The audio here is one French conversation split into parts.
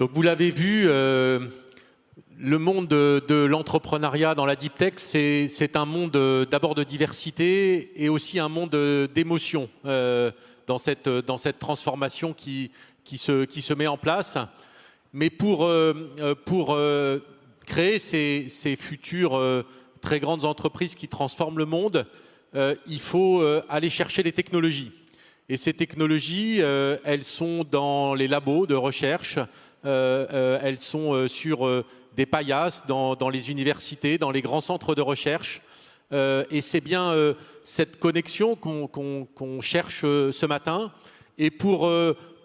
Donc vous l'avez vu, le monde de l'entrepreneuriat dans la deep tech, c'est un monde d'abord de diversité et aussi un monde d'émotion dans cette transformation qui se met en place. Mais pour créer ces futures très grandes entreprises qui transforment le monde, il faut aller chercher les technologies. Et ces technologies, elles sont dans les labos de recherche, elles sont sur des paillasses, dans les universités, dans les grands centres de recherche. Et c'est bien cette connexion qu'on cherche ce matin. Et pour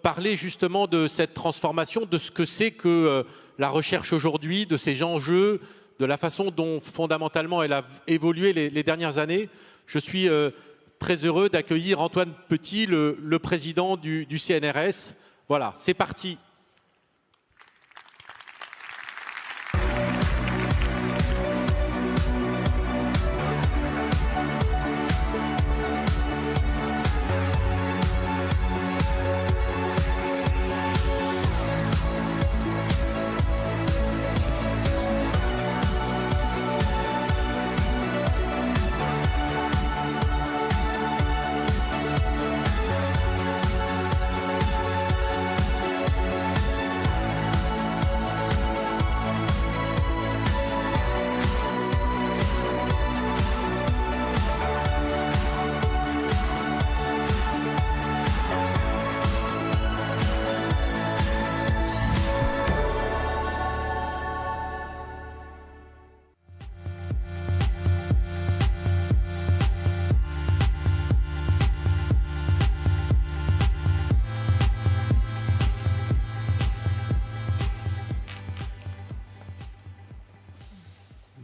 parler justement de cette transformation, de ce que c'est que la recherche aujourd'hui, de ses enjeux, de la façon dont fondamentalement elle a évolué les dernières années, je suis très heureux d'accueillir Antoine Petit, le président du CNRS. Voilà, c'est parti.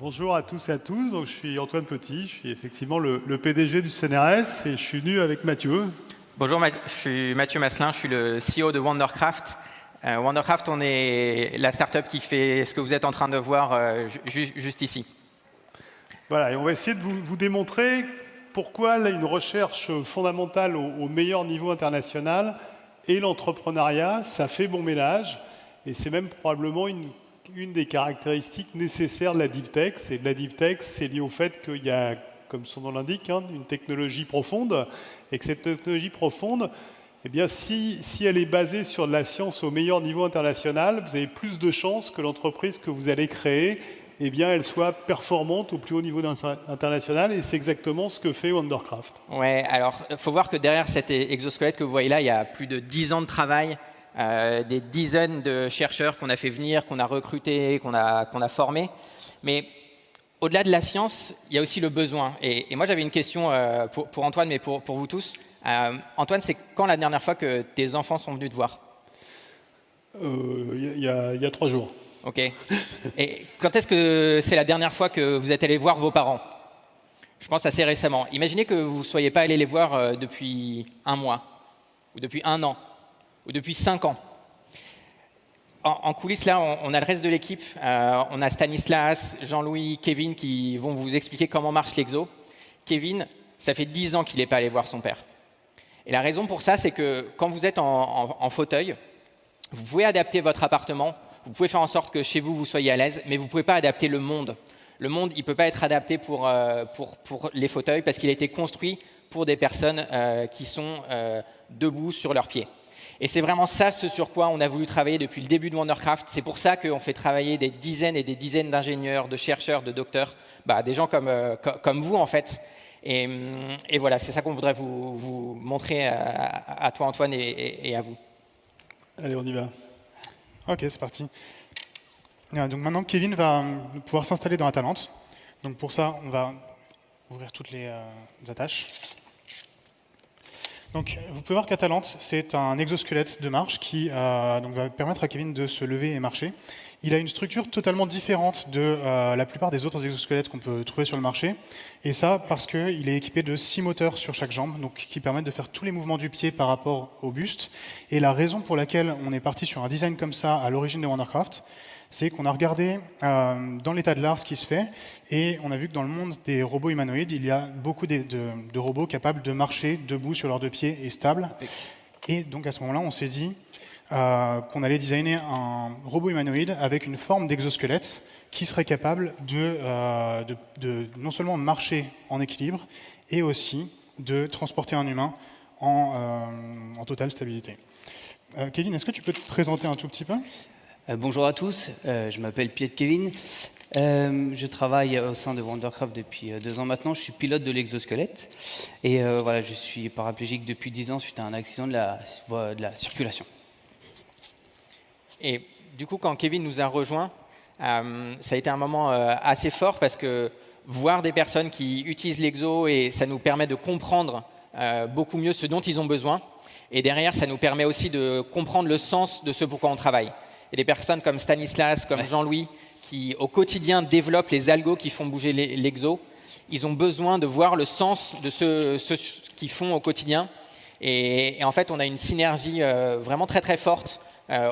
Bonjour à tous et à tous, donc, je suis Antoine Petit, je suis effectivement le PDG du CNRS et je suis venu avec Mathieu. Bonjour, je suis Mathieu Masselin, je suis le CEO de Wondercraft. Wondercraft, on est la startup qui fait ce que vous êtes en train de voir juste ici. Voilà, et on va essayer de vous démontrer pourquoi là, une recherche fondamentale au meilleur niveau international et l'entrepreneuriat, ça fait bon ménage et c'est même probablement une des caractéristiques nécessaires de la deep tech. Et de la deep tech, c'est lié au fait qu'il y a, comme son nom l'indique, une technologie profonde, et que cette technologie profonde, eh bien, si elle est basée sur de la science au meilleur niveau international, vous avez plus de chances que l'entreprise que vous allez créer, eh bien, elle soit performante au plus haut niveau international, et c'est exactement ce que fait Wondercraft. Ouais, alors, il faut voir que derrière cet exosquelette que vous voyez là, il y a plus de 10 ans de travail, des dizaines de chercheurs qu'on a fait venir, qu'on a recrutés, qu'on a formés. Mais au-delà de la science, il y a aussi le besoin. Et moi, j'avais une question pour Antoine, mais pour vous tous. Antoine, c'est quand la dernière fois que tes enfants sont venus te voir? Il y a 3 jours. OK. Et quand est-ce que c'est la dernière fois que vous êtes allé voir vos parents? Je pense assez récemment. Imaginez que vous ne soyez pas allé les voir depuis un mois, ou depuis un an, ou depuis 5 ans. En coulisses, là, on a le reste de l'équipe. On a Stanislas, Jean-Louis, Kevin qui vont vous expliquer comment marche l'exo. Kevin, ça fait 10 ans qu'il n'est pas allé voir son père. Et la raison pour ça, c'est que quand vous êtes en fauteuil, vous pouvez adapter votre appartement, vous pouvez faire en sorte que chez vous, vous soyez à l'aise, mais vous ne pouvez pas adapter le monde. Le monde, il ne peut pas être adapté pour les fauteuils parce qu'il a été construit pour des personnes qui sont debout sur leurs pieds. Et c'est vraiment ça, ce sur quoi on a voulu travailler depuis le début de Wondercraft. C'est pour ça qu'on fait travailler des dizaines et des dizaines d'ingénieurs, de chercheurs, de docteurs, des gens comme vous, en fait. Et voilà, c'est ça qu'on voudrait vous montrer à toi, Antoine, et à vous. Allez, on y va. OK, c'est parti. Donc maintenant, Kevin va pouvoir s'installer dans Atalante. Donc pour ça, on va ouvrir toutes les attaches. Donc, vous pouvez voir qu'Atalante, c'est un exosquelette de marche qui donc va permettre à Kevin de se lever et marcher. Il a une structure totalement différente de la plupart des autres exosquelettes qu'on peut trouver sur le marché. Et ça parce qu'il est équipé de 6 moteurs sur chaque jambe, donc qui permettent de faire tous les mouvements du pied par rapport au buste. Et la raison pour laquelle on est parti sur un design comme ça à l'origine de Wondercraft, c'est qu'on a regardé dans l'état de l'art ce qui se fait, et on a vu que dans le monde des robots humanoïdes, il y a beaucoup de robots capables de marcher debout sur leurs 2 pieds et stables. Et donc à ce moment-là, on s'est dit, qu'on allait designer un robot humanoïde avec une forme d'exosquelette qui serait capable de non seulement marcher en équilibre, et aussi de transporter un humain en totale stabilité. Kevin, est-ce que tu peux te présenter un tout petit peu? Bonjour à tous, je m'appelle Piet Kevin. Je travaille au sein de Wondercraft depuis 2 ans maintenant. Je suis pilote de l'exosquelette. Et voilà, je suis paraplégique depuis 10 ans suite à un accident de la circulation. Et du coup, quand Kevin nous a rejoints, ça a été un moment assez fort parce que voir des personnes qui utilisent l'exo, et ça nous permet de comprendre beaucoup mieux ce dont ils ont besoin. Et derrière, ça nous permet aussi de comprendre le sens de ce pourquoi on travaille. Et des personnes comme Stanislas, comme Jean-Louis, qui au quotidien développent les algos qui font bouger l'exo, ils ont besoin de voir le sens de ce qu'ils font au quotidien. Et en fait, on a une synergie vraiment très très forte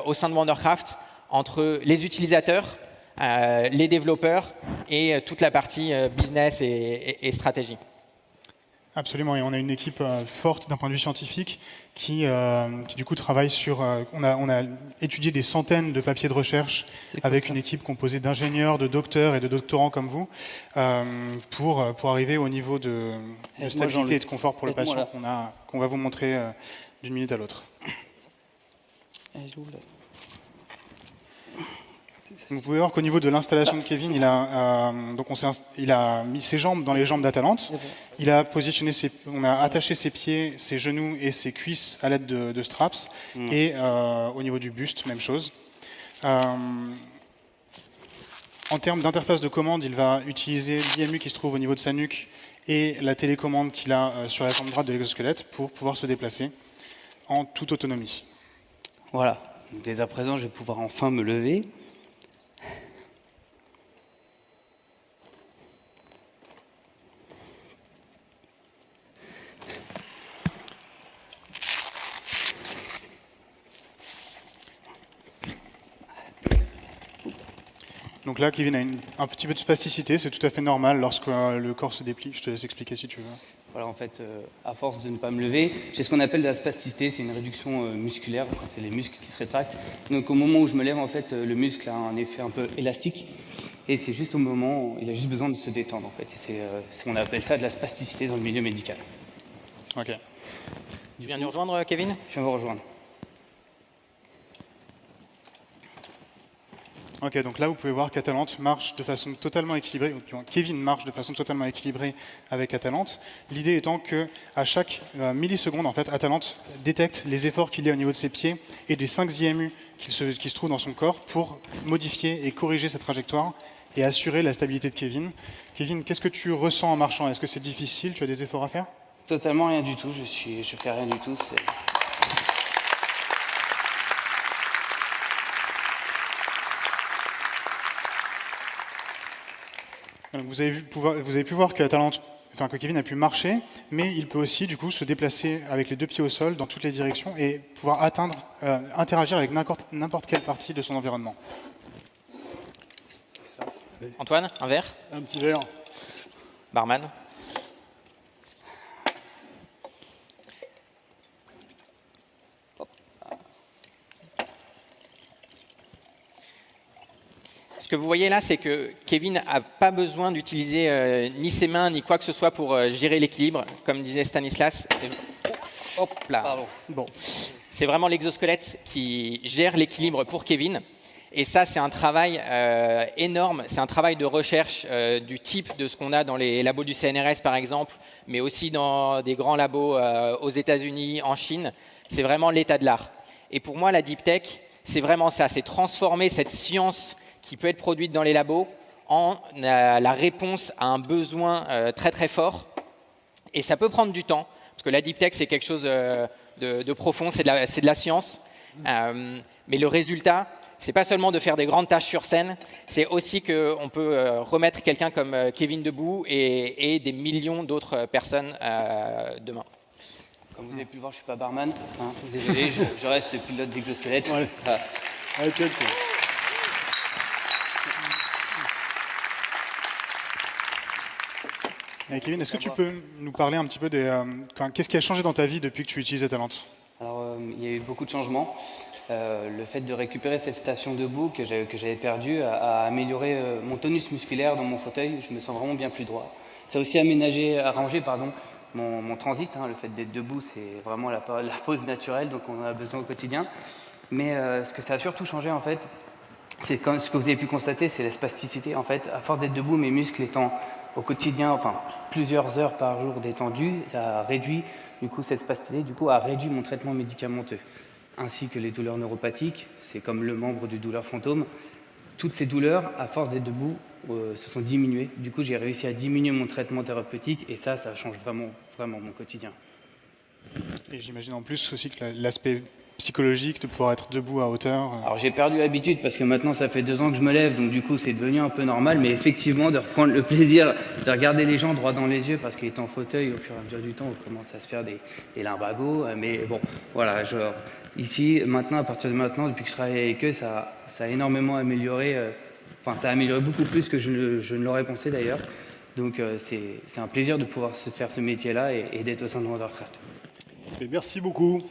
au sein de Wondercraft entre les utilisateurs, les développeurs et toute la partie business et stratégie. Absolument, et on a une équipe forte d'un point de vue scientifique qui du coup travaille sur... on a étudié des centaines de papiers de recherche avec une équipe composée d'ingénieurs, de docteurs et de doctorants comme vous pour arriver au niveau de stabilité et de confort pour le patient qu'on va vous montrer d'une minute à l'autre. Vous pouvez voir qu'au niveau de l'installation de Kevin, il a mis ses jambes dans les jambes d'Atalante. Il a positionné on a attaché ses pieds, ses genoux et ses cuisses à l'aide de straps. Et au niveau du buste, même chose. En termes d'interface de commande, il va utiliser l'IMU qui se trouve au niveau de sa nuque et la télécommande qu'il a sur la jambe droite de l'exosquelette pour pouvoir se déplacer en toute autonomie. Voilà, dès à présent, je vais pouvoir enfin me lever. Donc là, Kevin a un petit peu de spasticité, c'est tout à fait normal lorsque le corps se déplie. Je te laisse expliquer si tu veux. Voilà, en fait, à force de ne pas me lever, j'ai ce qu'on appelle de la spasticité, c'est une réduction musculaire, c'est les muscles qui se rétractent. Donc au moment où je me lève, en fait, le muscle a un effet un peu élastique, et c'est juste au moment où il a juste besoin de se détendre, en fait. On appelle ça de la spasticité dans le milieu médical. Ok. Tu viens nous rejoindre, Kevin? Je viens vous rejoindre. Ok, donc là, vous pouvez voir qu'Atalante marche de façon totalement équilibrée, Kevin marche de façon totalement équilibrée avec Atalante. L'idée étant qu'à chaque milliseconde, en fait, Atalante détecte les efforts qu'il y a au niveau de ses pieds et des 5 IMU qui se trouvent dans son corps pour modifier et corriger sa trajectoire et assurer la stabilité de Kevin. Kevin, qu'est-ce que tu ressens en marchant? Est-ce que c'est difficile? Tu as des efforts à faire? Totalement rien du tout, je fais rien du tout. Vous avez pu voir que Kevin a pu marcher, mais il peut aussi du coup se déplacer avec les 2 pieds au sol dans toutes les directions et pouvoir interagir avec n'importe quelle partie de son environnement. Antoine, un verre? Un petit verre. Barman? Ce que vous voyez là, c'est que Kevin n'a pas besoin d'utiliser ni ses mains ni quoi que ce soit pour gérer l'équilibre. Comme disait Stanislas, hop là. Bon. C'est vraiment l'exosquelette qui gère l'équilibre pour Kevin. Et ça, c'est un travail énorme. C'est un travail de recherche du type de ce qu'on a dans les labos du CNRS, par exemple, mais aussi dans des grands labos aux États-Unis, en Chine. C'est vraiment l'état de l'art. Et pour moi, la deep tech, c'est vraiment ça. C'est transformer cette science qui peut être produite dans les labos en la réponse à un besoin très très fort. Et ça peut prendre du temps, parce que la deep tech, c'est quelque chose de profond, c'est de la science. Mais le résultat, c'est pas seulement de faire des grandes tâches sur scène, c'est aussi qu'on peut remettre quelqu'un comme Kevin debout et des millions d'autres personnes demain. Comme vous avez pu le voir, je ne suis pas barman. Hein, désolé, je reste pilote d'exosquelette. Ouais. Ah. Allez, tiens. Kevin, est-ce que tu peux nous parler un petit peu qu'est-ce qui a changé dans ta vie depuis que tu utilises Atalante? Alors, il y a eu beaucoup de changements. Le fait de récupérer cette station debout que j'avais perdue a amélioré mon tonus musculaire dans mon fauteuil. Je me sens vraiment bien plus droit. Ça a aussi arrangé mon transit. Le fait d'être debout, c'est vraiment la pose naturelle, donc on en a besoin au quotidien. Mais ce que ça a surtout changé, en fait, ce que vous avez pu constater, c'est la spasticité. En fait, à force d'être debout, mes muscles étant au quotidien, enfin plusieurs heures par jour détendus, ça a réduit du coup cette spasticité, a réduit mon traitement médicamenteux, ainsi que les douleurs neuropathiques. C'est comme le membre du douleur fantôme. Toutes ces douleurs, à force d'être debout, se sont diminuées. Du coup, j'ai réussi à diminuer mon traitement thérapeutique et ça change vraiment, vraiment mon quotidien. Et j'imagine en plus aussi que l'aspect psychologique de pouvoir être debout à hauteur. Alors j'ai perdu l'habitude parce que maintenant ça fait 2 ans que je me lève, donc du coup c'est devenu un peu normal, mais effectivement de reprendre le plaisir de regarder les gens droit dans les yeux parce qu'il est en fauteuil, au fur et à mesure du temps on commence à se faire des limbagos, mais bon voilà, ici maintenant, à partir de maintenant, depuis que je travaille avec eux, ça a énormément amélioré, ça a amélioré beaucoup plus que je ne l'aurais pensé d'ailleurs, donc c'est un plaisir de pouvoir se faire ce métier-là et d'être au sein de Wondercraft. Et merci beaucoup.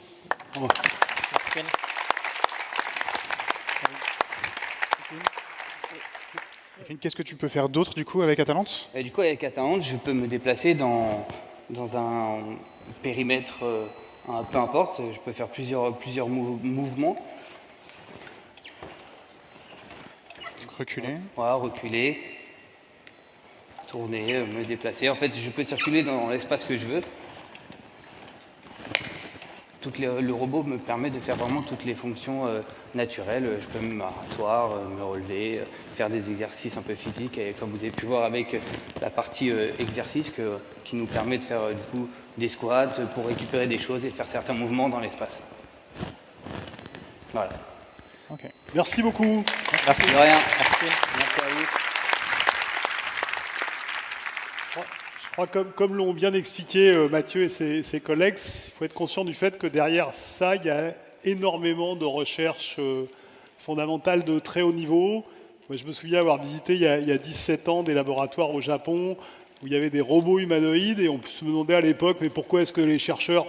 Qu'est-ce que tu peux faire d'autre du coup avec Atalante ? Du coup, avec Atalante, je peux me déplacer dans un périmètre, peu importe, je peux faire plusieurs mouvements. Donc, reculer. Voilà, reculer, tourner, me déplacer. En fait, je peux circuler dans l'espace que je veux. Le robot me permet de faire vraiment toutes les fonctions naturelles. Je peux m'asseoir, me relever, faire des exercices un peu physiques. Et comme vous avez pu voir avec la partie exercice qui nous permet de faire du coup des squats pour récupérer des choses et faire certains mouvements dans l'espace. Voilà. Okay. Merci beaucoup. Merci de rien. Merci à vous. Je crois que comme l'ont bien expliqué Mathieu et ses collègues, il faut être conscient du fait que derrière ça, il y a énormément de recherche fondamentale de très haut niveau. Moi, je me souviens avoir visité il y a 17 ans des laboratoires au Japon où il y avait des robots humanoïdes et on se demandait à l'époque mais pourquoi est-ce que les chercheurs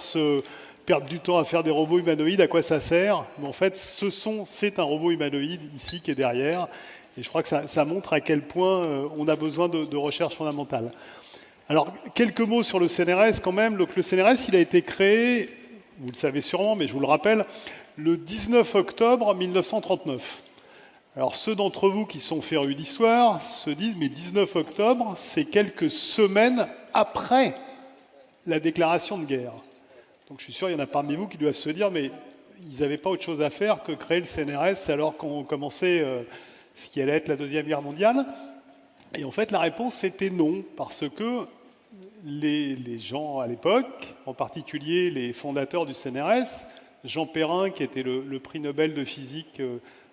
perdent du temps à faire des robots humanoïdes, à quoi ça sert? Mais en fait, c'est un robot humanoïde ici qui est derrière et je crois que ça montre à quel point on a besoin de recherche fondamentale. Alors, quelques mots sur le CNRS quand même. Donc, le CNRS, il a été créé, vous le savez sûrement, mais je vous le rappelle, le 19 octobre 1939. Alors, ceux d'entre vous qui sont férus d'histoire se disent, mais 19 octobre, c'est quelques semaines après la déclaration de guerre. Donc, je suis sûr, il y en a parmi vous qui doivent se dire, mais ils n'avaient pas autre chose à faire que créer le CNRS alors qu'on commençait ce qui allait être la Deuxième Guerre mondiale. Et en fait, la réponse était non, parce que les gens à l'époque, en particulier les fondateurs du CNRS, Jean Perrin, qui était le prix Nobel de physique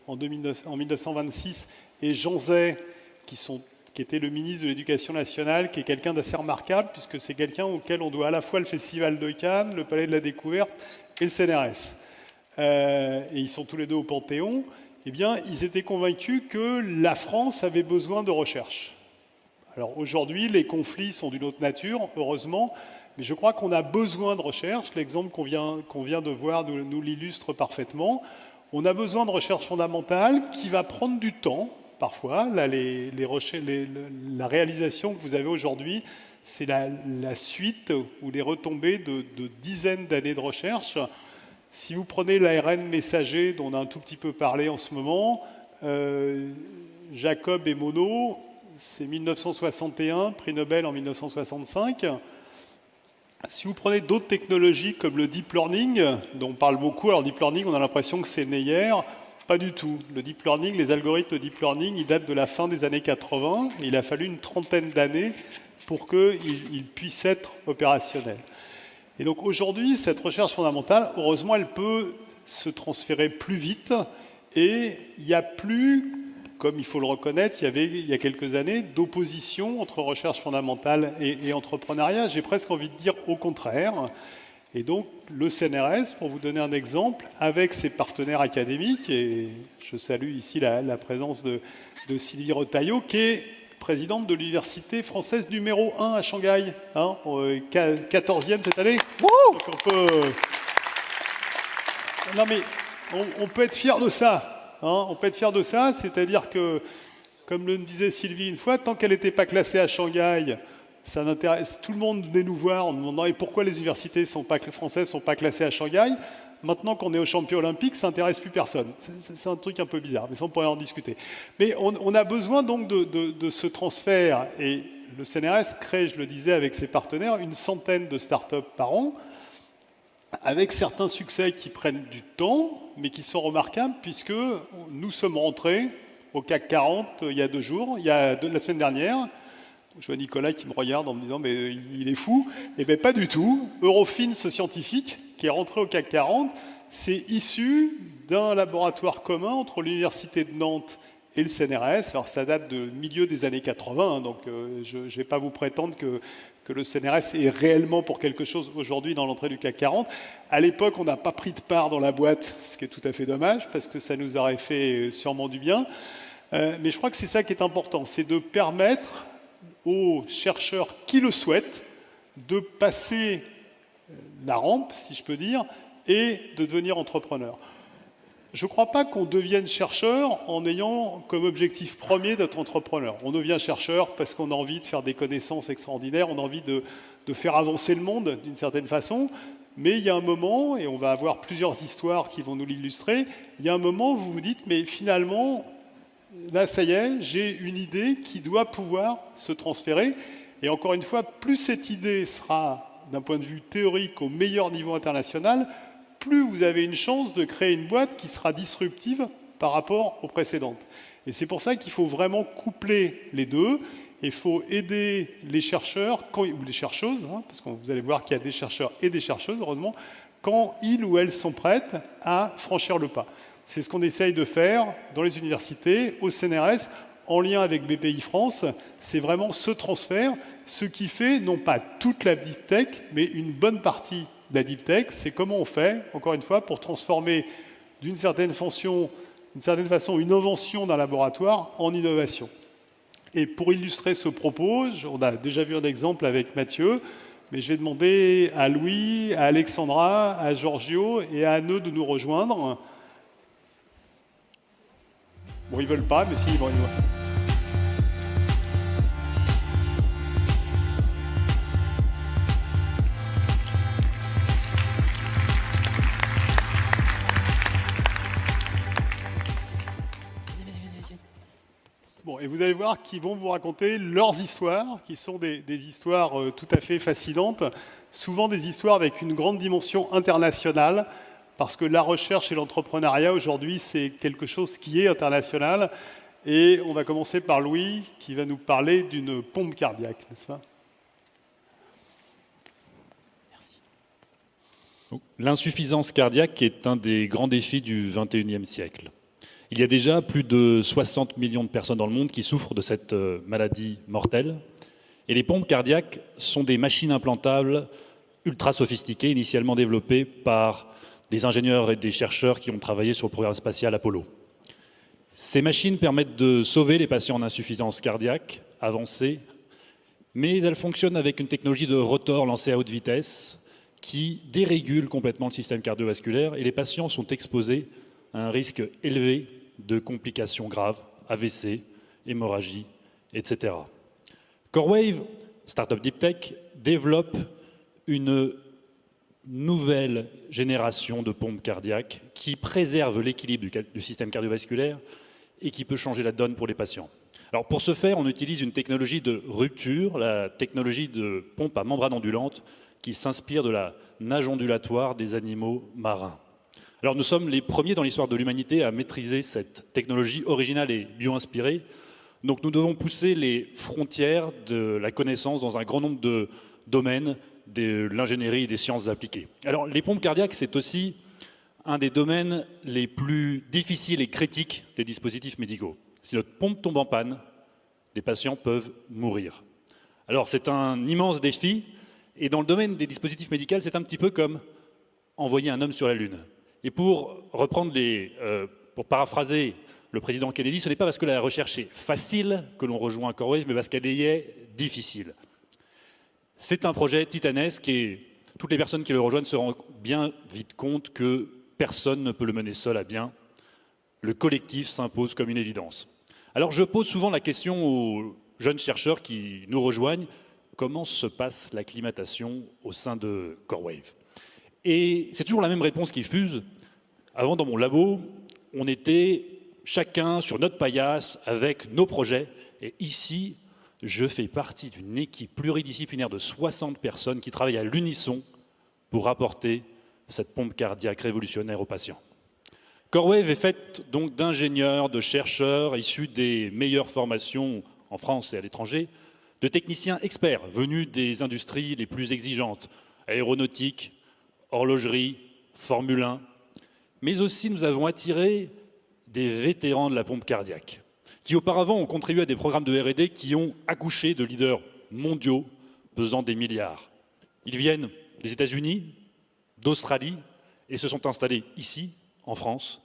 en 1926, et Jean Zay, qui était le ministre de l'Éducation nationale, qui est quelqu'un d'assez remarquable, puisque c'est quelqu'un auquel on doit à la fois le Festival de Cannes, le Palais de la Découverte et le CNRS. Et ils sont tous les deux au Panthéon. Eh bien, ils étaient convaincus que la France avait besoin de recherche. Alors aujourd'hui, les conflits sont d'une autre nature, heureusement, mais je crois qu'on a besoin de recherche. L'exemple qu'on vient de voir nous l'illustre parfaitement. On a besoin de recherche fondamentale qui va prendre du temps, parfois. Là, la réalisation que vous avez aujourd'hui, c'est la suite ou les retombées de dizaines d'années de recherche. Si vous prenez l'ARN messager, dont on a un tout petit peu parlé en ce moment, Jacob et Monod, c'est 1961, prix Nobel en 1965. Si vous prenez d'autres technologies comme le deep learning, dont on parle beaucoup, alors deep learning, on a l'impression que c'est né hier, pas du tout. Le deep learning, les algorithmes de deep learning, ils datent de la fin des années 80, et il a fallu une trentaine d'années pour qu'ils puissent être opérationnels. Et donc aujourd'hui, cette recherche fondamentale, heureusement, elle peut se transférer plus vite et il n'y a plus, comme il faut le reconnaître, il y a quelques années, d'opposition entre recherche fondamentale et entrepreneuriat. J'ai presque envie de dire au contraire. Et donc le CNRS, pour vous donner un exemple, avec ses partenaires académiques, et je salue ici la présence de Sylvie Retailleau, qui est présidente de l'université française numéro 1 à Shanghai, 14e cette année. Donc on peut... Non mais on peut être fier de ça. Hein, on peut être fier de ça, c'est-à-dire que, comme le disait Sylvie une fois, tant qu'elle n'était pas classée à Shanghai, ça n'intéresse tout le monde venait nous voir en nous demandant et pourquoi les universités françaises ne sont pas classées à Shanghai. Maintenant qu'on est aux champions olympiques, ça n'intéresse plus personne. C'est un truc un peu bizarre, mais ça on pourrait en discuter. Mais on a besoin donc de ce transfert. Et le CNRS crée, je le disais avec ses partenaires, une centaine de startups par an, avec certains succès qui prennent du temps, mais qui sont remarquables, puisque nous sommes rentrés au CAC 40 il y a 2 jours, la semaine dernière. Je vois Nicolas qui me regarde en me disant « mais il est fou ». Eh bien pas du tout. Eurofins Scientifique, qui est rentré au CAC 40, c'est issu d'un laboratoire commun entre l'Université de Nantes et le CNRS. Alors ça date de milieu des années 80, hein, donc je ne vais pas vous prétendre que le CNRS est réellement pour quelque chose aujourd'hui dans l'entrée du CAC 40. À l'époque, on n'a pas pris de part dans la boîte, ce qui est tout à fait dommage, parce que ça nous aurait fait sûrement du bien. Mais je crois que c'est ça qui est important, c'est de permettre aux chercheurs qui le souhaitent de passer la rampe, si je peux dire, et de devenir entrepreneur. Je ne crois pas qu'on devienne chercheur en ayant comme objectif premier d'être entrepreneur. On devient chercheur parce qu'on a envie de faire des connaissances extraordinaires, on a envie de faire avancer le monde d'une certaine façon, mais il y a un moment, et on va avoir plusieurs histoires qui vont nous l'illustrer, il y a un moment où vous vous dites, mais finalement, là, ça y est, j'ai une idée qui doit pouvoir se transférer. Et encore une fois, plus cette idée sera, d'un point de vue théorique, au meilleur niveau international, plus vous avez une chance de créer une boîte qui sera disruptive par rapport aux précédentes. Et c'est pour ça qu'il faut vraiment coupler les deux. Il faut aider les chercheurs, ou les chercheuses, hein, parce que vous allez voir qu'il y a des chercheurs et des chercheuses, heureusement, quand ils ou elles sont prêtes à franchir le pas. C'est ce qu'on essaye de faire dans les universités, au CNRS, en lien avec BPI France. C'est vraiment ce transfert, ce qui fait, non pas toute la deep tech, mais une bonne partie de la deep tech. C'est comment on fait, encore une fois, pour transformer d'une certaine façon une invention d'un laboratoire en innovation. Et pour illustrer ce propos, on a déjà vu un exemple avec Mathieu, mais je vais demander à Louis, à Alexandra, à Giorgio et à Anne de nous rejoindre. Bon, ils veulent pas, mais si, ils vont. Bon, et vous allez voir qu'ils vont vous raconter leurs histoires, qui sont des histoires tout à fait fascinantes, souvent des histoires avec une grande dimension internationale, parce que la recherche et l'entrepreneuriat, aujourd'hui, c'est quelque chose qui est international. Et on va commencer par Louis, qui va nous parler d'une pompe cardiaque, n'est-ce pas? Merci. L'insuffisance cardiaque est un des grands défis du XXIe siècle. Il y a déjà plus de 60 millions de personnes dans le monde qui souffrent de cette maladie mortelle. Et les pompes cardiaques sont des machines implantables ultra sophistiquées, initialement développées par des ingénieurs et des chercheurs qui ont travaillé sur le programme spatial Apollo. Ces machines permettent de sauver les patients en insuffisance cardiaque avancée, mais elles fonctionnent avec une technologie de rotor lancé à haute vitesse qui dérégule complètement le système cardiovasculaire et les patients sont exposés à un risque élevé de complications graves, AVC, hémorragie, etc. CoreWave, startup deep tech, développe une nouvelle génération de pompes cardiaques qui préserve l'équilibre du système cardiovasculaire et qui peut changer la donne pour les patients. Alors pour ce faire, on utilise une technologie de rupture, la technologie de pompe à membrane ondulante qui s'inspire de la nage ondulatoire des animaux marins. Alors nous sommes les premiers dans l'histoire de l'humanité à maîtriser cette technologie originale et bio-inspirée. Donc nous devons pousser les frontières de la connaissance dans un grand nombre de domaines de l'ingénierie et des sciences appliquées. Alors les pompes cardiaques, c'est aussi un des domaines les plus difficiles et critiques des dispositifs médicaux. Si notre pompe tombe en panne, des patients peuvent mourir. Alors c'est un immense défi, et dans le domaine des dispositifs médicaux, c'est un petit peu comme envoyer un homme sur la Lune. Et pour pour paraphraser le président Kennedy, ce n'est pas parce que la recherche est facile que l'on rejoint CoreWave, mais parce qu'elle est difficile. C'est un projet titanesque et toutes les personnes qui le rejoignent se rendent bien vite compte que personne ne peut le mener seul à bien. Le collectif s'impose comme une évidence. Alors je pose souvent la question aux jeunes chercheurs qui nous rejoignent, comment se passe l'acclimatation au sein de CoreWave? Et c'est toujours la même réponse qui fuse. Avant, dans mon labo, on était chacun sur notre paillasse avec nos projets. Et ici, je fais partie d'une équipe pluridisciplinaire de 60 personnes qui travaillent à l'unisson pour apporter cette pompe cardiaque révolutionnaire aux patients. CoreWave est faite donc d'ingénieurs, de chercheurs issus des meilleures formations en France et à l'étranger, de techniciens experts venus des industries les plus exigeantes, aéronautique, horlogerie, Formule 1, mais aussi nous avons attiré des vétérans de la pompe cardiaque, qui auparavant ont contribué à des programmes de R&D qui ont accouché de leaders mondiaux pesant des milliards. Ils viennent des États-Unis, d'Australie, et se sont installés ici, en France,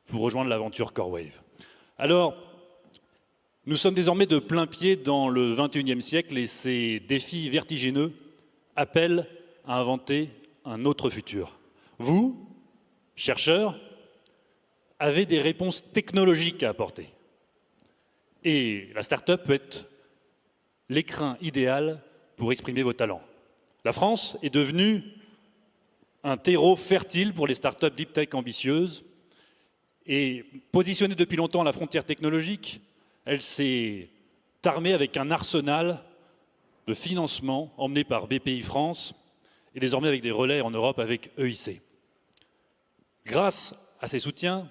pour rejoindre l'aventure CoreWave. Alors, nous sommes désormais de plein pied dans le XXIe siècle et ces défis vertigineux appellent à inventer un autre futur. Vous, chercheurs, avez des réponses technologiques à apporter. Et la start-up peut être l'écrin idéal pour exprimer vos talents. La France est devenue un terreau fertile pour les start-up deep tech ambitieuses. Et positionnée depuis longtemps à la frontière technologique, elle s'est armée avec un arsenal de financement emmené par BPI France et désormais avec des relais en Europe avec EIC. Grâce à ces soutiens,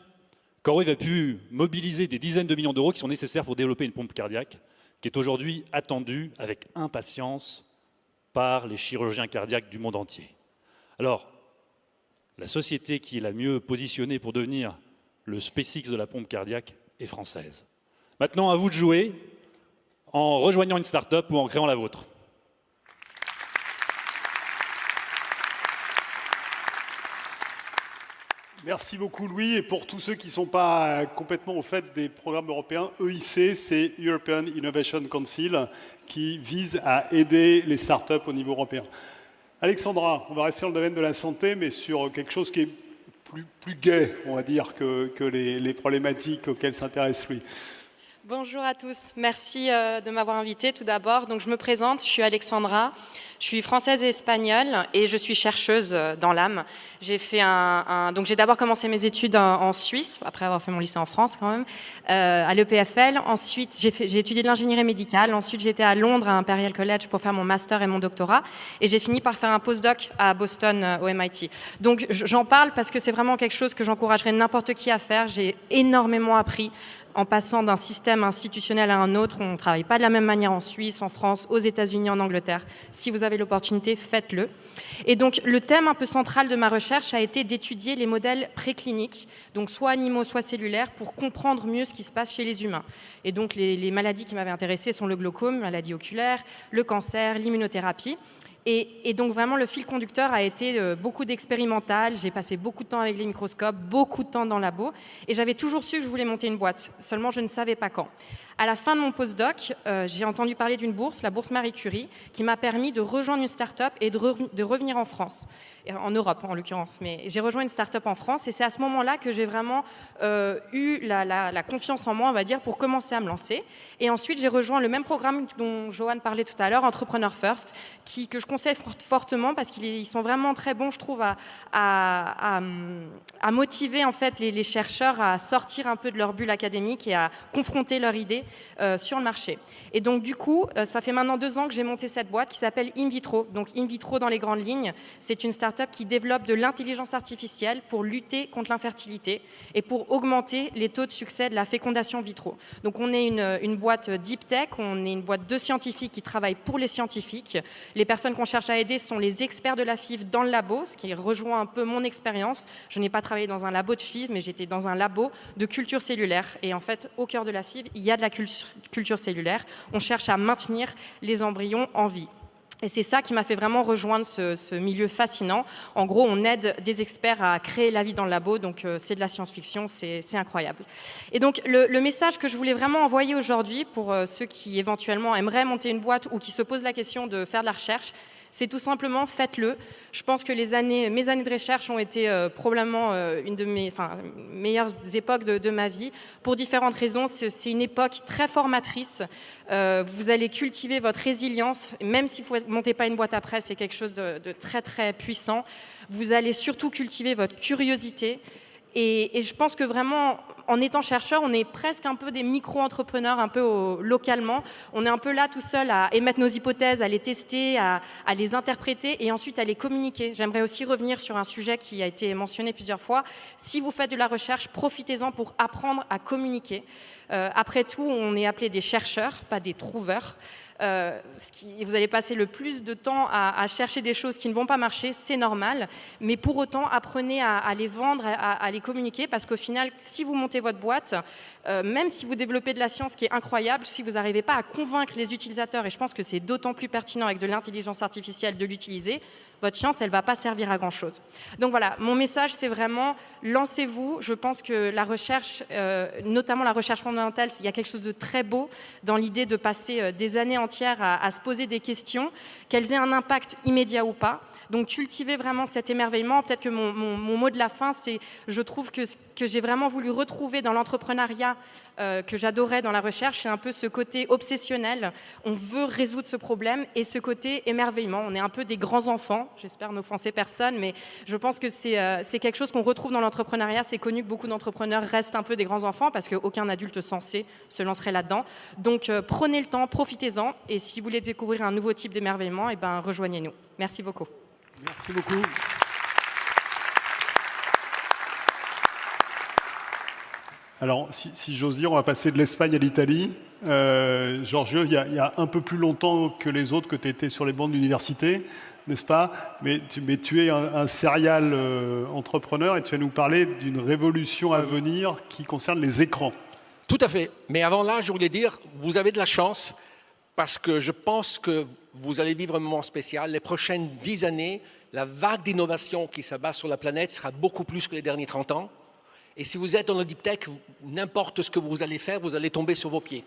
CoreWave a pu mobiliser des dizaines de millions d'euros qui sont nécessaires pour développer une pompe cardiaque qui est aujourd'hui attendue avec impatience par les chirurgiens cardiaques du monde entier. Alors, la société qui est la mieux positionnée pour devenir le SpaceX de la pompe cardiaque est française. Maintenant, à vous de jouer en rejoignant une start-up ou en créant la vôtre. Merci beaucoup Louis. Et pour tous ceux qui ne sont pas complètement au fait des programmes européens, EIC, c'est European Innovation Council, qui vise à aider les startups au niveau européen. Alexandra, on va rester dans le domaine de la santé, mais sur quelque chose qui est plus gai, on va dire, que les problématiques auxquelles s'intéresse Louis. Bonjour à tous, merci de m'avoir invité tout d'abord. Donc je me présente, je suis Alexandra, je suis française et espagnole et je suis chercheuse dans l'âme. J'ai fait donc j'ai d'abord commencé mes études en Suisse, après avoir fait mon lycée en France quand même, à l'EPFL. Ensuite j'ai étudié de l'ingénierie médicale. Ensuite j'étais à Londres à Imperial College pour faire mon master et mon doctorat. Et j'ai fini par faire un postdoc à Boston au MIT. Donc j'en parle parce que c'est vraiment quelque chose que j'encouragerais n'importe qui à faire. J'ai énormément appris en passant d'un système institutionnel à un autre. On ne travaille pas de la même manière en Suisse, en France, aux États-Unis, en Angleterre. Si vous avez l'opportunité, faites-le. Et donc, le thème un peu central de ma recherche a été d'étudier les modèles précliniques, donc soit animaux, soit cellulaires, pour comprendre mieux ce qui se passe chez les humains. Et donc, les maladies qui m'avaient intéressée sont le glaucome, maladie oculaire, le cancer, l'immunothérapie. Et donc vraiment le fil conducteur a été beaucoup d'expérimental, j'ai passé beaucoup de temps avec les microscopes, beaucoup de temps dans le labo et j'avais toujours su que je voulais monter une boîte, seulement je ne savais pas quand. À la fin de mon postdoc, j'ai entendu parler d'une bourse, la bourse Marie Curie, qui m'a permis de rejoindre une start-up et de revenir en France, en Europe en l'occurrence. Mais j'ai rejoint une start-up en France et c'est à ce moment-là que j'ai vraiment eu la confiance en moi, on va dire, pour commencer à me lancer. Et ensuite, j'ai rejoint le même programme dont Johan parlait tout à l'heure, Entrepreneur First, que je conseille fortement parce qu'ils sont vraiment très bons, je trouve, à motiver en fait les chercheurs à sortir un peu de leur bulle académique et à confronter leurs idées sur le marché. Et donc du coup, ça fait maintenant 2 ans que j'ai monté cette boîte qui s'appelle InVitro. Donc InVitro dans les grandes lignes, c'est une start-up qui développe de l'intelligence artificielle pour lutter contre l'infertilité et pour augmenter les taux de succès de la fécondation vitro. Donc on est une boîte deep tech, on est une boîte de scientifiques qui travaillent pour les scientifiques. Les personnes qu'on cherche à aider sont les experts de la FIV dans le labo, ce qui rejoint un peu mon expérience. Je n'ai pas travaillé dans un labo de FIV, mais j'étais dans un labo de culture cellulaire. Et en fait, au cœur de la FIV, il y a de la culture cellulaire. On cherche à maintenir les embryons en vie. Et c'est ça qui m'a fait vraiment rejoindre ce milieu fascinant. En gros, on aide des experts à créer la vie dans le labo, donc c'est de la science-fiction, c'est incroyable. Et donc, le message que je voulais vraiment envoyer aujourd'hui pour ceux qui éventuellement aimeraient monter une boîte ou qui se posent la question de faire de la recherche, C'est tout simplement, faites-le. Je pense que mes années de recherche ont été probablement une de mes meilleures époques de ma vie, pour différentes raisons. C'est une époque très formatrice. Vous allez cultiver votre résilience, même si vous ne montez pas une boîte à presse, c'est quelque chose de très très puissant. Vous allez surtout cultiver votre curiosité. Et je pense que vraiment, en étant chercheur, on est presque un peu des micro-entrepreneurs, un peu localement. On est un peu là tout seul à émettre nos hypothèses, à les tester, à les interpréter et ensuite à les communiquer. J'aimerais aussi revenir sur un sujet qui a été mentionné plusieurs fois. Si vous faites de la recherche, profitez-en pour apprendre à communiquer. Après tout, on est appelé des chercheurs, pas des trouveurs. Vous allez passer le plus de temps à chercher des choses qui ne vont pas marcher, c'est normal, mais pour autant, apprenez à les vendre, à les communiquer, parce qu'au final, si vous montez votre boîte, même si vous développez de la science qui est incroyable, si vous n'arrivez pas à convaincre les utilisateurs, et je pense que c'est d'autant plus pertinent avec de l'intelligence artificielle de l'utiliser, votre science, elle ne va pas servir à grand-chose. Donc voilà, mon message, c'est vraiment, lancez-vous. Je pense que la recherche, notamment la recherche fondamentale, il y a quelque chose de très beau dans l'idée de passer des années entières à se poser des questions, qu'elles aient un impact immédiat ou pas. Donc cultivez vraiment cet émerveillement. Peut-être que mon mot de la fin, c'est, je trouve que ce que j'ai vraiment voulu retrouver dans l'entrepreneuriat, que j'adorais dans la recherche, c'est un peu ce côté obsessionnel. On veut résoudre ce problème et ce côté émerveillement. On est un peu des grands enfants. J'espère n'offenser personne, mais je pense que c'est quelque chose qu'on retrouve dans l'entrepreneuriat. C'est connu que beaucoup d'entrepreneurs restent un peu des grands enfants parce qu'aucun adulte sensé se lancerait là-dedans. Donc prenez le temps, profitez-en. Et si vous voulez découvrir un nouveau type d'émerveillement, eh ben, rejoignez-nous. Merci beaucoup. Merci beaucoup. Alors, si j'ose dire, on va passer de l'Espagne à l'Italie. Giorgio, il y a un peu plus longtemps que les autres que tu étais sur les bancs d'université, n'est-ce pas? Mais tu es un serial entrepreneur et tu vas nous parler d'une révolution à venir qui concerne les écrans. Tout à fait. Mais avant là, je voulais dire, vous avez de la chance parce que je pense que vous allez vivre un moment spécial. Les prochaines 10 années, la vague d'innovation qui s'abat sur la planète sera beaucoup plus que les derniers 30 ans. Et si vous êtes dans le deep tech, n'importe ce que vous allez faire, vous allez tomber sur vos pieds.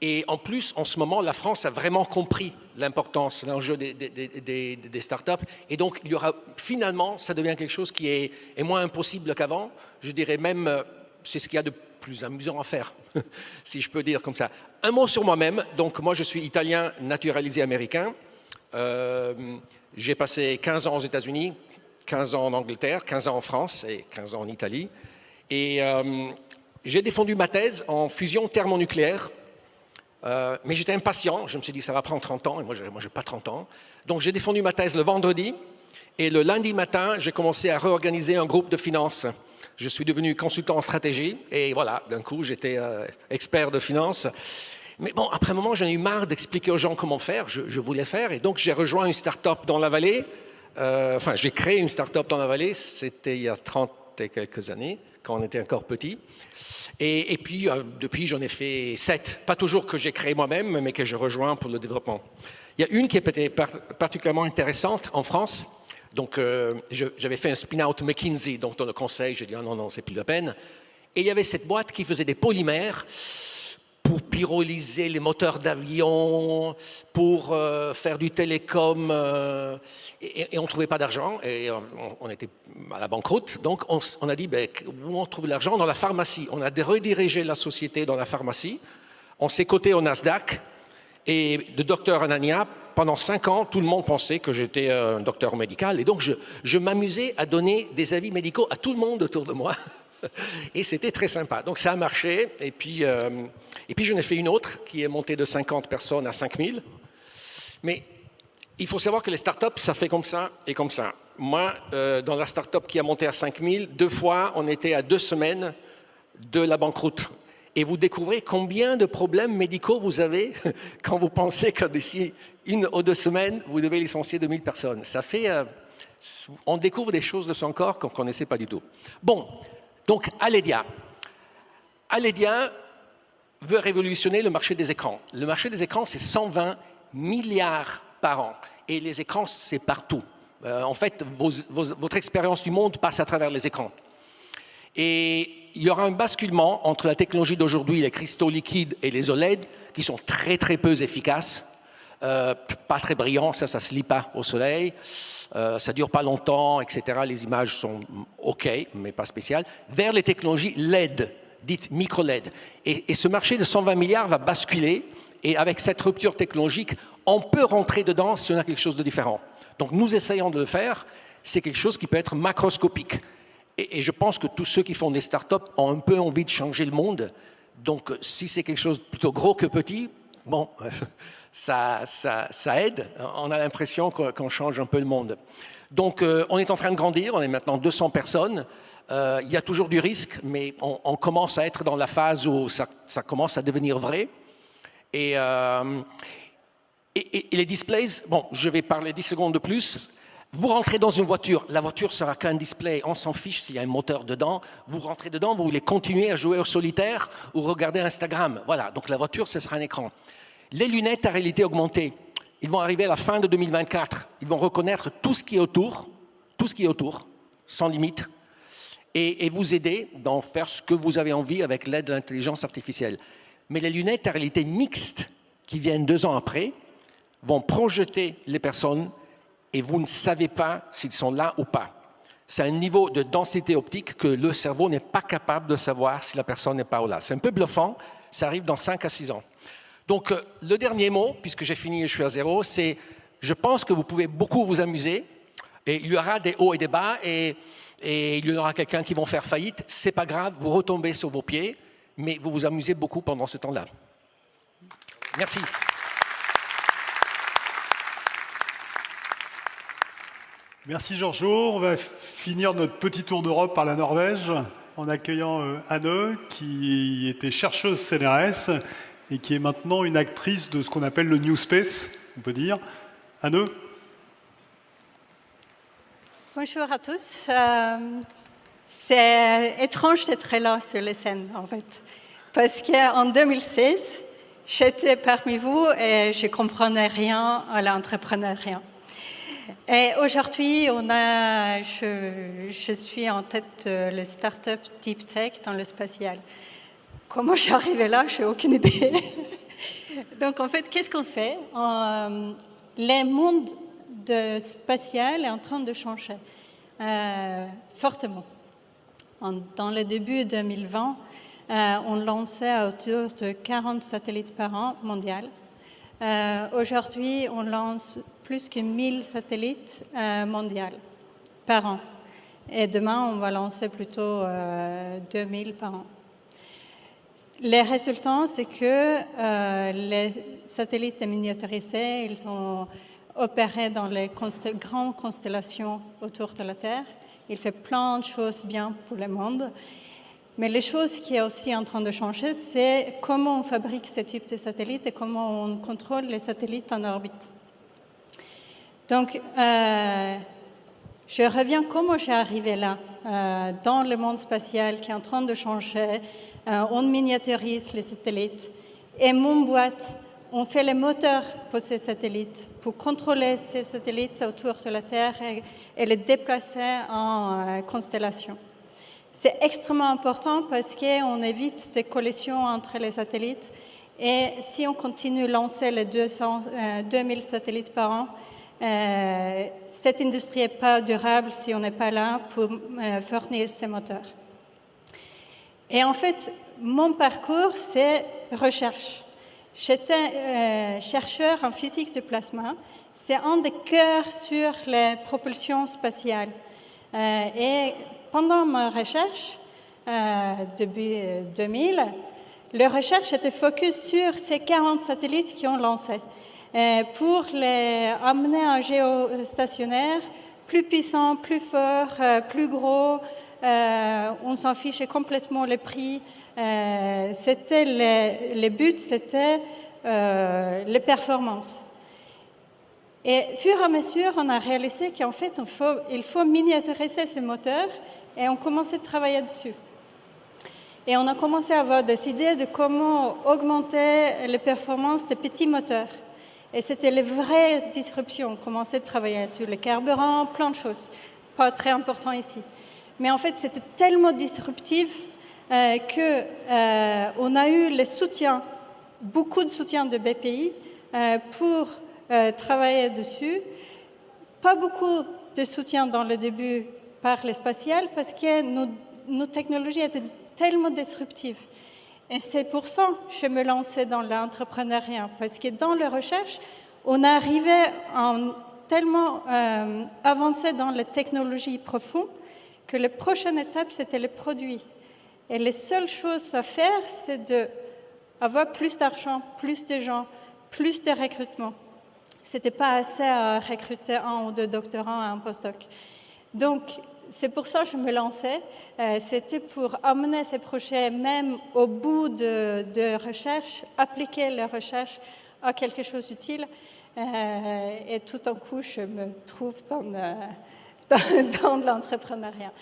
Et en plus, en ce moment, la France a vraiment compris l'importance, l'enjeu des startups. Et donc, il y aura finalement, ça devient quelque chose qui est moins impossible qu'avant. Je dirais même, c'est ce qu'il y a de plus amusant à faire, si je peux dire comme ça. Un mot sur moi-même. Donc, moi, je suis italien naturalisé américain. J'ai passé 15 ans aux États-Unis, 15 ans en Angleterre, 15 ans en France et 15 ans en Italie. Et j'ai défendu ma thèse en fusion thermonucléaire. Mais j'étais impatient. Je me suis dit, ça va prendre 30 ans. Et moi, je n'ai pas 30 ans. Donc, j'ai défendu ma thèse le vendredi. Et le lundi matin, j'ai commencé à réorganiser un groupe de finance. Je suis devenu consultant en stratégie. Et voilà, d'un coup, j'étais expert de finance. Mais bon, après un moment, j'en ai eu marre d'expliquer aux gens comment faire. Je voulais faire. Et donc, j'ai rejoint une start-up dans la vallée. Enfin, j'ai créé une start-up dans la vallée. C'était il y a 30 et quelques années, quand on était encore petit. Et puis, depuis, j'en ai fait 7. Pas toujours que j'ai créé moi-même, mais que je rejoins pour le développement. Il y a une qui était particulièrement intéressante en France. Donc, j'avais fait un spin-out McKinsey. Donc, dans le conseil, j'ai dit, ah, non, c'est plus la peine. Et il y avait cette boîte qui faisait des polymères pour pyrolyser les moteurs d'avion, pour faire du télécom, et on ne trouvait pas d'argent, et on était à la banqueroute. Donc on a dit, où on trouve l'argent? Dans la pharmacie. On a redirigé la société dans la pharmacie, on s'est coté au Nasdaq, et de docteur Anania, pendant 5 ans, tout le monde pensait que j'étais un docteur médical, et donc je m'amusais à donner des avis médicaux à tout le monde autour de moi. Et c'était très sympa. Donc ça a marché. Et puis j'en ai fait une autre qui est montée de 50 personnes à 5000. Mais il faut savoir que les startups, ça fait comme ça et comme ça. Moi, dans la startup qui a monté à 5000, 2 fois, on était à 2 semaines de la banqueroute. Et vous découvrez combien de problèmes médicaux vous avez quand vous pensez que d'ici 1 ou 2 semaines, vous devez licencier 2000 personnes. Ça fait... on découvre des choses de son corps qu'on ne connaissait pas du tout. Bon. Donc, Aledia. Aledia veut révolutionner le marché des écrans. Le marché des écrans, c'est 120 milliards par an. Et les écrans, c'est partout. En fait, votre expérience du monde passe à travers les écrans. Et il y aura un basculement entre la technologie d'aujourd'hui, les cristaux liquides et les OLED, qui sont très, très peu efficaces. pas très brillant, ça se lit pas au soleil, ça dure pas longtemps, etc. Les images sont OK, mais pas spéciales, vers les technologies LED, dites micro-LED. Et ce marché de 120 milliards va basculer, et avec cette rupture technologique, on peut rentrer dedans si on a quelque chose de différent. Donc nous essayons de le faire, c'est quelque chose qui peut être macroscopique. Et je pense que tous ceux qui font des startups ont un peu envie de changer le monde. Donc si c'est quelque chose de plutôt gros que petit, bon, ça aide. On a l'impression qu'on change un peu le monde. Donc on est en train de grandir, on est maintenant 200 personnes. Il y a toujours du risque, mais on commence à être dans la phase où ça commence à devenir vrai. Et les displays, bon, je vais parler 10 secondes de plus. Vous rentrez dans une voiture, la voiture sera qu'un display, on s'en fiche s'il y a un moteur dedans. Vous rentrez dedans, vous voulez continuer à jouer au solitaire ou regarder Instagram. Voilà, donc la voiture, ce sera un écran. Les lunettes à réalité augmentée, ils vont arriver à la fin de 2024. Ils vont reconnaître tout ce qui est autour, sans limite, et vous aider dans faire ce que vous avez envie avec l'aide de l'intelligence artificielle. Mais les lunettes à réalité mixte, qui viennent 2 ans après, vont projeter les personnes et vous ne savez pas s'ils sont là ou pas. C'est un niveau de densité optique que le cerveau n'est pas capable de savoir si la personne n'est pas ou là. C'est un peu bluffant, ça arrive dans 5 à 6 ans. Donc, le dernier mot, puisque j'ai fini et je suis à 0, c'est je pense que vous pouvez beaucoup vous amuser, et il y aura des hauts et des bas, et il y aura quelqu'un qui vont faire faillite. C'est pas grave, vous retombez sur vos pieds, mais vous vous amusez beaucoup pendant ce temps-là. Merci. Merci Giorgio. On va finir notre petit tour d'Europe par la Norvège en accueillant Anne, qui était chercheuse CNRS et qui est maintenant une actrice de ce qu'on appelle le New Space, on peut dire. Anne. Bonjour à tous. C'est étrange d'être là sur les scènes, en fait. Parce qu'en 2016, j'étais parmi vous et je ne comprenais rien à l'entrepreneuriat. Et aujourd'hui, je suis en tête de la start-up Deep Tech dans le spatial. Comment je suis arrivée là, je n'ai aucune idée. Donc en fait, qu'est-ce qu'on fait? Le monde spatial est en train de changer fortement. Dans le début 2020, on lançait autour de 40 satellites par an mondial. Aujourd'hui, on lance plus que 1000 satellites mondiaux par an. Et demain, on va lancer plutôt 2000 par an. Les résultats, c'est que les satellites miniaturisés, ils sont opérés dans les grandes constellations autour de la Terre. Il fait plein de choses bien pour le monde. Mais les choses qui est aussi en train de changer, c'est comment on fabrique ce type de satellites et comment on contrôle les satellites en orbite. Donc, je reviens comment j'ai arrivé là, dans le monde spatial qui est en train de changer. On miniaturise les satellites. Et mon boîte, on fait les moteurs pour ces satellites, pour contrôler ces satellites autour de la Terre et les déplacer en constellation. C'est extrêmement important parce qu'on évite des collisions entre les satellites. Et si on continue à lancer les 2000 satellites par an, cette industrie n'est pas durable si on n'est pas là pour fournir ces moteurs. Et en fait, mon parcours, c'est recherche. J'étais chercheur en physique du plasma. C'est un des cœurs sur les propulsions spatiales. Et pendant ma recherche, début 2000, la recherche était focus sur ces 40 satellites qui ont lancé pour les amener en géostationnaire, plus puissant, plus fort, plus gros. On s'en fichait complètement les prix. Le but, c'était les performances. Et au fur et à mesure, on a réalisé qu'en fait, il faut miniaturiser ces moteurs et on commençait à travailler dessus. Et on a commencé à avoir des idées de comment augmenter les performances des petits moteurs. Et c'était les vraies disruptions. On commençait à travailler sur les carburants, plein de choses. Pas très important ici. Mais en fait, c'était tellement disruptif qu'on a eu le soutien, beaucoup de soutien de BPI pour travailler dessus. Pas beaucoup de soutien dans le début par les spatiales parce que nos technologies étaient tellement disruptives. Et c'est pour ça que je me lançais dans l'entrepreneuriat, parce que dans la recherche, on arrivait tellement avancé dans les technologies profondes que la prochaine étape, c'était le produit. Et les seules choses à faire, c'est d'avoir plus d'argent, plus de gens, plus de recrutement. Ce n'était pas assez à recruter 1 ou 2 doctorants à un postdoc. Donc, c'est pour ça que je me lançais. C'était pour amener ces projets même au bout de recherche, appliquer la recherche à quelque chose d'utile. Et tout en coup, je me trouve dans l'entrepreneuriat.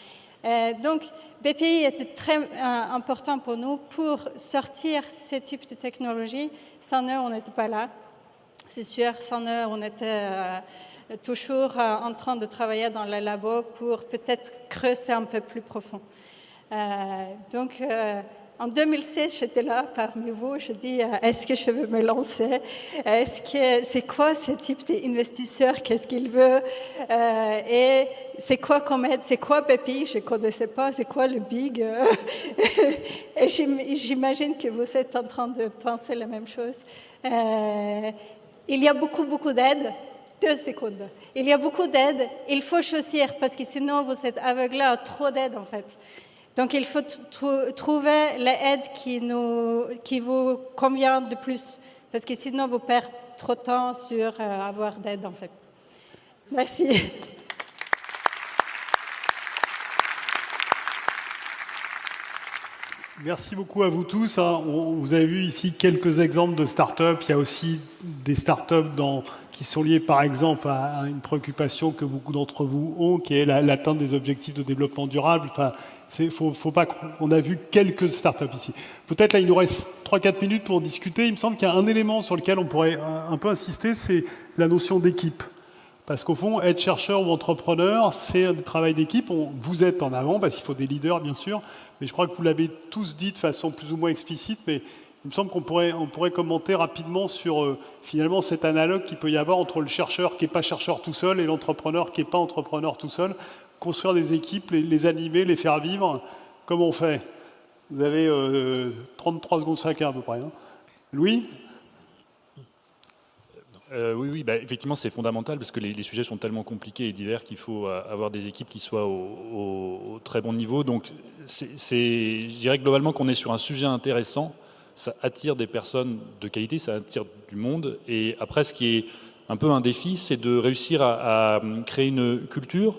Donc, BPI était très important pour nous pour sortir ce type de technologie. Sans eux, on n'était pas là. C'est sûr, sans eux, on était toujours en train de travailler dans les labos pour peut-être creuser un peu plus profond. Donc, en 2016, j'étais là parmi vous. Je dis, est-ce que je veux me lancer? C'est quoi ce type d'investisseur? Qu'est-ce qu'il veut? Et c'est quoi comme aide? C'est quoi BPI? Je ne connaissais pas. C'est quoi le BIG? Et j'imagine que vous êtes en train de penser la même chose. Il y a beaucoup, beaucoup d'aides. 2 secondes. Il y a beaucoup d'aides. Il faut choisir parce que sinon vous êtes aveuglé à trop d'aides en fait. Donc il faut trouver les aides qui vous convient de plus parce que sinon vous perdez trop de temps sur avoir d'aide en fait. Merci. Merci beaucoup à vous tous. Vous avez vu ici quelques exemples de start-up. Il y a aussi des start-up qui sont liées par exemple à une préoccupation que beaucoup d'entre vous ont, qui est l'atteinte des objectifs de développement durable. Enfin, faut pas. On a vu quelques start-up ici. Peut-être là, il nous reste 3-4 minutes pour discuter. Il me semble qu'il y a un élément sur lequel on pourrait un peu insister, c'est la notion d'équipe. Parce qu'au fond, être chercheur ou entrepreneur, c'est un travail d'équipe. Vous êtes en avant, parce qu'il faut des leaders, bien sûr. Mais je crois que vous l'avez tous dit de façon plus ou moins explicite. Mais il me semble qu'on pourrait commenter rapidement sur finalement cet analogue qu'il peut y avoir entre le chercheur qui n'est pas chercheur tout seul et l'entrepreneur qui n'est pas entrepreneur tout seul. Construire des équipes, les animer, les faire vivre. Comment on fait? Vous avez 33 secondes chacun à peu près. Hein. Louis? Oui, effectivement, c'est fondamental parce que les sujets sont tellement compliqués et divers qu'il faut avoir des équipes qui soient au très bon niveau. Donc, je dirais globalement qu'on est sur un sujet intéressant. Ça attire des personnes de qualité, ça attire du monde. Et après, ce qui est un peu un défi, c'est de réussir à créer une culture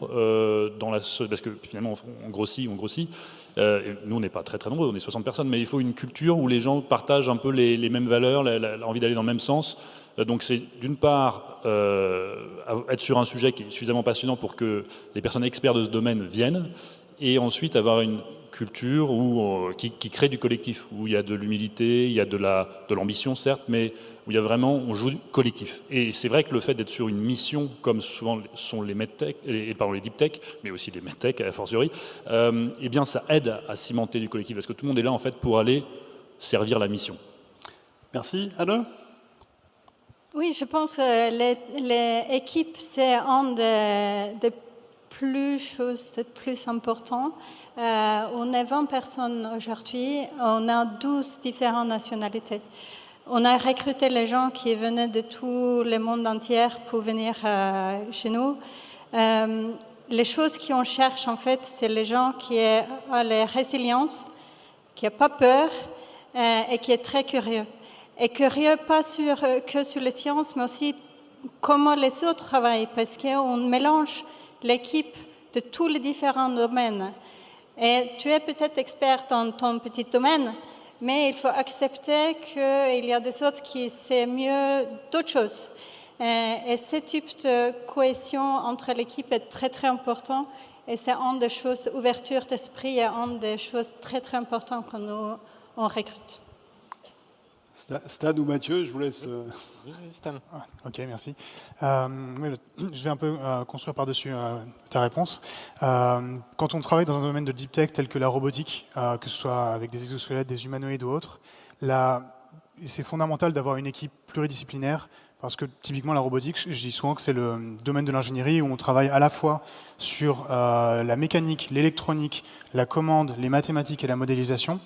parce que finalement, on grossit. Nous, on n'est pas très très nombreux, on est 60 personnes, mais il faut une culture où les gens partagent un peu les mêmes valeurs, l'envie d'aller dans le même sens. Donc c'est d'une part être sur un sujet qui est suffisamment passionnant pour que les personnes experts de ce domaine viennent, et ensuite avoir une culture qui crée du collectif, où il y a de l'humilité, il y a de l'ambition certes, mais où il y a vraiment, on joue collectif. Et c'est vrai que le fait d'être sur une mission, comme souvent sont les medtech, les deep tech, mais aussi les medtech a fortiori, eh bien ça aide à cimenter du collectif, parce que tout le monde est là en fait pour aller servir la mission. Merci. Anne? Oui, je pense que l'équipe, c'est un des plus importants. On est 20 personnes aujourd'hui, on a 12 différentes nationalités. On a recruté les gens qui venaient de tout le monde entier pour venir chez nous. Les choses qu'on cherche, en fait, c'est les gens qui ont la résilience, qui n'ont pas peur et qui est très curieux. Et curieux, pas que sur les sciences, mais aussi comment les autres travaillent, parce qu'on mélange l'équipe de tous les différents domaines. Et tu es peut-être expert dans ton petit domaine, mais il faut accepter qu'il y a des autres qui savent mieux d'autres choses. Et ce type de cohésion entre l'équipe est très, très important. Et c'est une des choses, ouverture d'esprit est une des choses très, très importantes quand on recrute. Stan ou Mathieu, je vous laisse. Stan. Ok, merci. Je vais un peu construire par-dessus ta réponse. Quand on travaille dans un domaine de deep tech tel que la robotique, que ce soit avec des exosquelettes, des humanoïdes ou autres, c'est fondamental d'avoir une équipe pluridisciplinaire, Parce que typiquement, la robotique, je dis souvent que c'est le domaine de l'ingénierie où on travaille à la fois sur la mécanique, l'électronique, la commande, les mathématiques et la modélisation.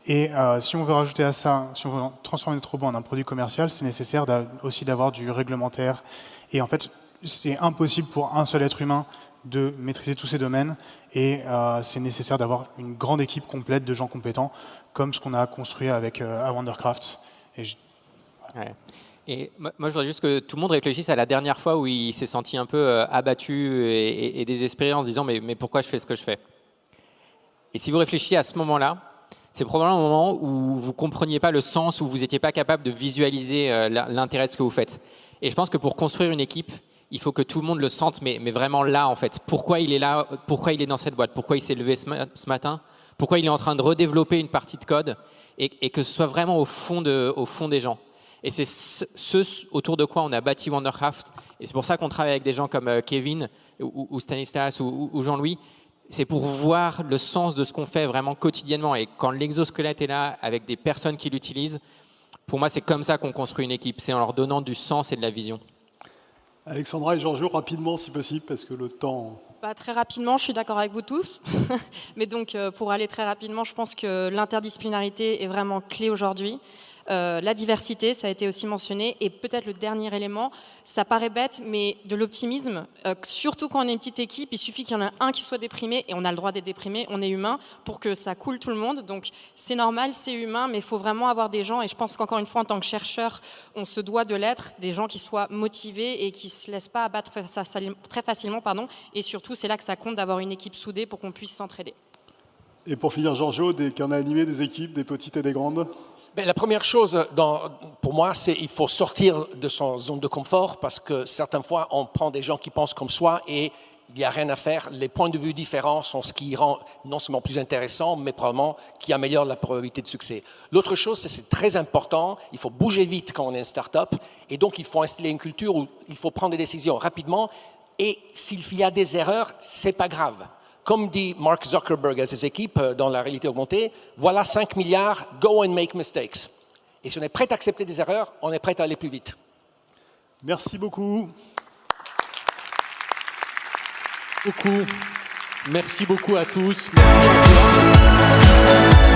Et si on veut rajouter à ça, si on veut transformer notre robot en un produit commercial, c'est nécessaire aussi d'avoir du réglementaire. Et en fait, c'est impossible pour un seul être humain de maîtriser tous ces domaines. Et c'est nécessaire d'avoir une grande équipe complète de gens compétents, comme ce qu'on a construit avec à Wondercraft. Ouais. Et moi, je voudrais juste que tout le monde réfléchisse à la dernière fois où il s'est senti un peu abattu et désespéré en se disant mais pourquoi je fais ce que je fais? Et si vous réfléchissez à ce moment-là, c'est probablement un moment où vous ne compreniez pas le sens, où vous n'étiez pas capable de visualiser l'intérêt de ce que vous faites. Et je pense que pour construire une équipe, il faut que tout le monde le sente, mais vraiment là, en fait. Pourquoi il est là? Pourquoi il est dans cette boîte? Pourquoi il s'est levé ce matin? Pourquoi il est en train de redévelopper une partie de code? Et que ce soit vraiment au fond des gens. Et c'est ce autour de quoi on a bâti Wondercraft. Et c'est pour ça qu'on travaille avec des gens comme Kevin ou Stanislas ou Jean-Louis. C'est pour voir le sens de ce qu'on fait vraiment quotidiennement. Et quand l'exosquelette est là, avec des personnes qui l'utilisent, pour moi, c'est comme ça qu'on construit une équipe. C'est en leur donnant du sens et de la vision. Alexandra et Giorgio, rapidement si possible, parce que le temps... Très rapidement, je suis d'accord avec vous tous. Mais donc, pour aller très rapidement, je pense que l'interdisciplinarité est vraiment clé aujourd'hui. La diversité, ça a été aussi mentionné. Et peut-être le dernier élément, ça paraît bête, mais de l'optimisme. Surtout quand on est une petite équipe, il suffit qu'il y en ait un qui soit déprimé, et on a le droit d'être déprimé, on est humain, pour que ça coule tout le monde. Donc c'est normal, c'est humain, mais il faut vraiment avoir des gens, et je pense qu'encore une fois, en tant que chercheur, on se doit de l'être, des gens qui soient motivés et qui ne se laissent pas abattre très facilement. Et surtout, c'est là que ça compte d'avoir une équipe soudée pour qu'on puisse s'entraider. Et pour finir, Giorgio, qu'on a animé des équipes, des petites et des grandes? La première chose, pour moi, c'est qu'il faut sortir de son zone de confort parce que certaines fois, on prend des gens qui pensent comme soi et il n'y a rien à faire. Les points de vue différents sont ce qui rend non seulement plus intéressant, mais probablement qui améliore la probabilité de succès. L'autre chose, c'est très important, il faut bouger vite quand on est une start-up et donc il faut installer une culture où il faut prendre des décisions rapidement et s'il y a des erreurs, c'est pas grave. Comme dit Mark Zuckerberg à ses équipes dans la réalité augmentée, voilà 5 milliards, go and make mistakes. Et si on est prêt à accepter des erreurs, on est prêt à aller plus vite. Merci beaucoup. Merci beaucoup à tous. Merci à toi.